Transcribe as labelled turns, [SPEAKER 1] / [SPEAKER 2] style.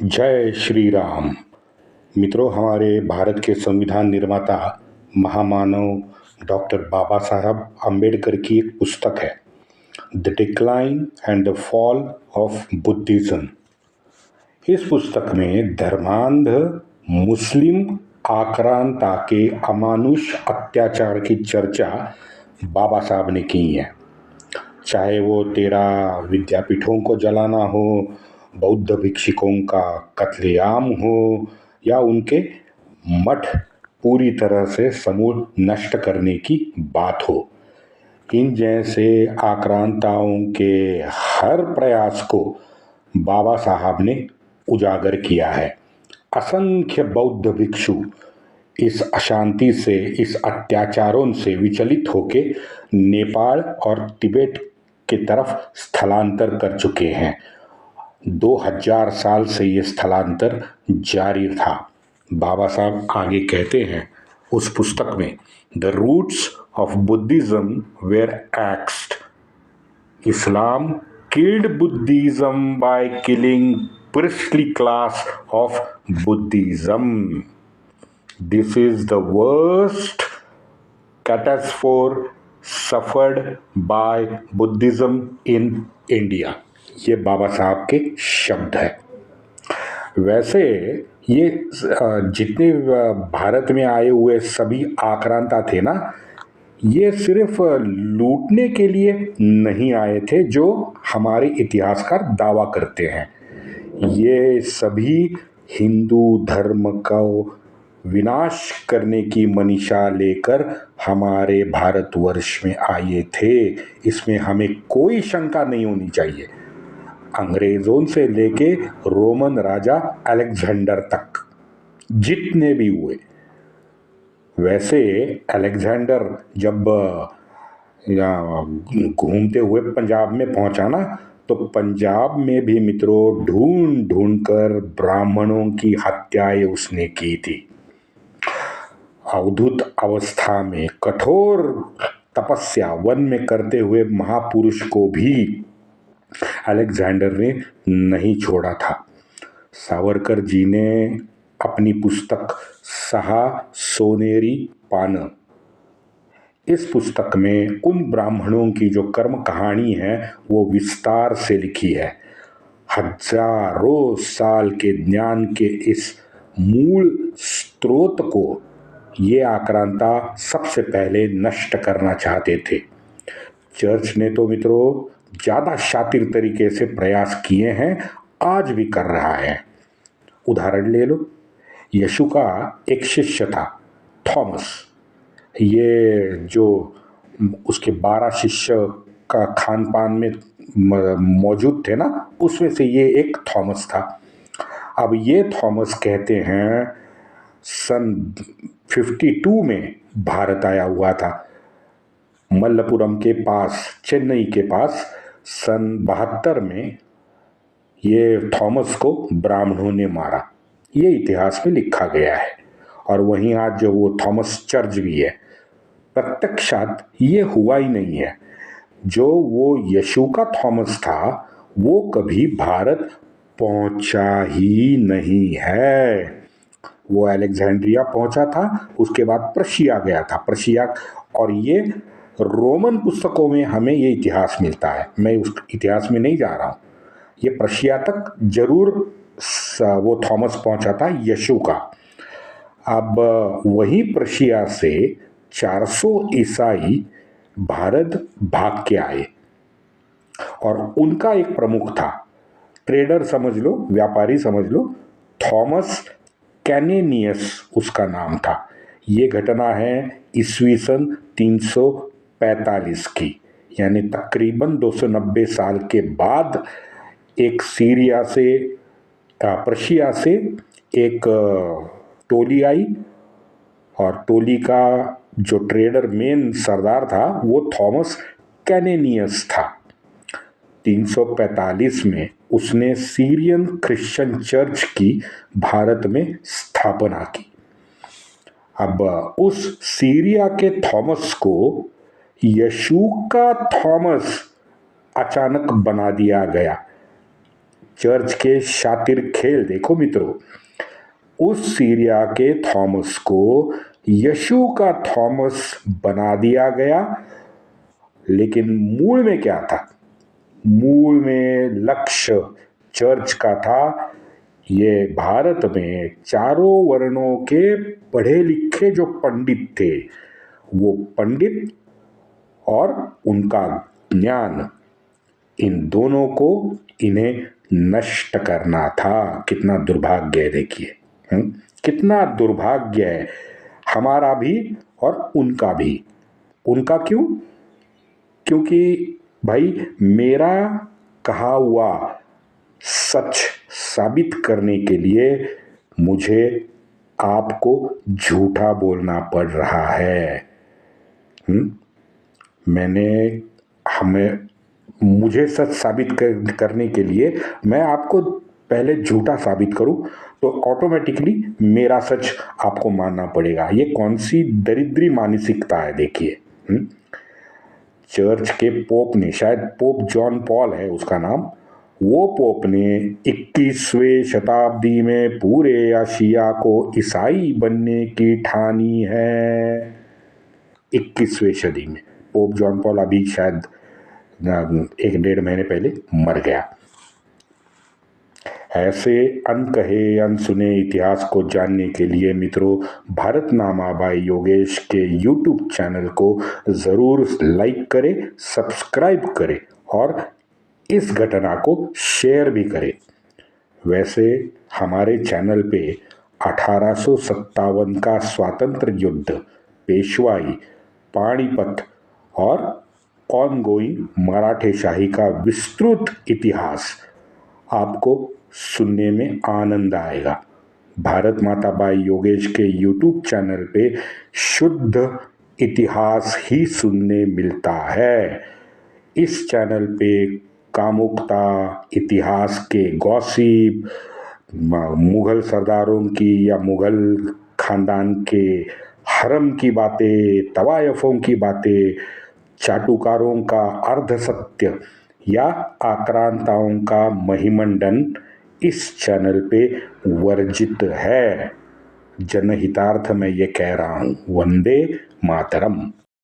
[SPEAKER 1] जय श्री राम। मित्रों, हमारे भारत के संविधान निर्माता महामानव डॉक्टर बाबा साहब अम्बेडकर की एक पुस्तक है, the decline and the fall of Buddhism. इस पुस्तक में धर्मांध मुस्लिम आक्रांता के अमानुष अत्याचार की चर्चा बाबा साहब ने की है। चाहे वो 13 विद्यापीठों को जलाना हो, बौद्ध भिक्षुकों का कत्लेआम हो या उनके मठ पूरी तरह से समूल नष्ट करने की बात हो, इन जैसे आक्रांताओं के हर प्रयास को बाबा साहब ने उजागर किया है। असंख्य बौद्ध भिक्षु इस अशांति से, इस अत्याचारों से विचलित होके नेपाल और तिब्बत की तरफ स्थलांतर कर चुके हैं। 2000 साल से ये स्थलांतर जारी था। बाबा साहब आगे कहते हैं उस पुस्तक में, the roots of Buddhism were axed. Islam killed Buddhism by killing priestly class of Buddhism. This is the worst catastrophe suffered by Buddhism in India. ये बाबा साहब के शब्द है। वैसे ये जितने भारत में आए हुए सभी आक्रांता थे ना, ये सिर्फ लूटने के लिए नहीं आए थे जो हमारे इतिहासकार दावा करते हैं। ये सभी हिंदू धर्म का विनाश करने की मनीषा लेकर हमारे भारतवर्ष में आए थे। इसमें हमें कोई शंका नहीं होनी चाहिए। अंग्रेजों से लेके रोमन राजा अलेक्जेंडर तक जितने भी हुए, वैसे अलेक्जेंडर जब घूमते हुए पंजाब में पहुंचा ना, तो पंजाब में भी मित्रों ढूंढ ढूंढ कर ब्राह्मणों की हत्याएं उसने की थी। अवधूत अवस्था में कठोर तपस्या वन में करते हुए महापुरुष को भी अलेक्जेंडर ने नहीं छोड़ा था। सावरकर जी ने अपनी पुस्तक सहा सोनेरी पान, इस पुस्तक में उन ब्राह्मणों की जो कर्म कहानी है वो विस्तार से लिखी है। हजारों साल के ज्ञान के इस मूल स्रोत को ये आक्रांता सबसे पहले नष्ट करना चाहते थे। चर्च ने तो मित्रों ज्यादा शातिर तरीके से प्रयास किए हैं, आज भी कर रहा है। उदाहरण ले लो, यीशु का एक शिष्य था थॉमस। ये जो उसके 12 शिष्य का खान पान में मौजूद थे ना, उसमें से ये एक थॉमस था। अब ये थॉमस कहते हैं सन 52 में भारत आया हुआ था। मल्लपुरम के पास, चेन्नई के पास सन 72 में ये थॉमस को ब्राह्मणों ने मारा। ये इतिहास में लिखा गया है। और वहीं आज जो वो थॉमस चर्च भी है, प्रत्यक्षात ये हुआ ही नहीं है। जो वो यीशु का थॉमस था वो कभी भारत पहुंचा ही नहीं है। वो अलेक्जेंड्रिया पहुंचा था, उसके बाद प्रशिया गया था, प्रशिया। और ये रोमन पुस्तकों में हमें ये इतिहास मिलता है। मैं उस इतिहास में नहीं जा रहा हूँ। ये प्रशिया तक जरूर वो थॉमस पहुंचा था यीशु का। अब वही प्रशिया से 400 ईसाई भारत भाग के आए और उनका एक प्रमुख था, ट्रेडर समझ लो, व्यापारी समझ लो, थॉमस कैनेनियस उसका नाम था। ये घटना है ईस्वी सन 345 की, यानी तकरीबन 290 साल के बाद एक सीरिया से, प्रशिया से एक टोली आई और टोली का जो ट्रेडर मेन सरदार था वो थॉमस कैनेनियस था। 345 में उसने सीरियन क्रिश्चियन चर्च की भारत में स्थापना की। अब उस सीरिया के थॉमस को यीशु का थॉमस अचानक बना दिया गया। चर्च के शातिर खेल देखो मित्रों, उस सीरिया के थॉमस को यीशु का थॉमस बना दिया गया, लेकिन मूल में क्या था? मूल में लक्ष्य चर्च का था ये भारत में चारों वर्णों के पढ़े लिखे जो पंडित थे, वो पंडित और उनका ज्ञान, इन दोनों को इन्हें नष्ट करना था। कितना दुर्भाग्य है देखिए, कितना दुर्भाग्य है हमारा भी और उनका भी। उनका क्यों? क्योंकि भाई मेरा कहा हुआ सच साबित करने के लिए मुझे आपको झूठा बोलना पड़ रहा है। मुझे सच साबित करने के लिए मैं आपको पहले झूठा साबित करूं तो ऑटोमेटिकली मेरा सच आपको मानना पड़ेगा। ये कौन सी दरिद्री मानसिकता है देखिए। चर्च के पोप ने, शायद पोप जॉन पॉल है उसका नाम, वो पोप ने 21वीं शताब्दी में पूरे एशिया को ईसाई बनने की ठानी है। 21वीं सदी में पोप जॉन पॉल अभी शायद 1-1.5 महीने पहले मर गया। ऐसे अनकहे अनसुने इतिहास को जानने के लिए मित्रों, भारतनामा बाय योगेश के YouTube चैनल को ज़रूर लाइक करें, सब्सक्राइब करें और इस घटना को शेयर भी करें। वैसे हमारे चैनल पे 1857 का स्वातंत्र युद्ध, पेशवाई, पानीपत और ऑनगोइंग मराठेशाही का विस्तृत इतिहास आपको सुनने में आनंद आएगा। भारत माता बाय योगेश के YouTube चैनल पे शुद्ध इतिहास ही सुनने मिलता है। इस चैनल पे कामुकता, इतिहास के गॉसिप, मुगल सरदारों की या मुगल खानदान के हरम की बातें, तवायफों की बातें, चाटुकारों का अर्ध सत्य या आक्रांताओं का महिमंडन इस चैनल पे वर्जित है। जनहितार्थ में ये कह रहा हूं। वंदे मातरम।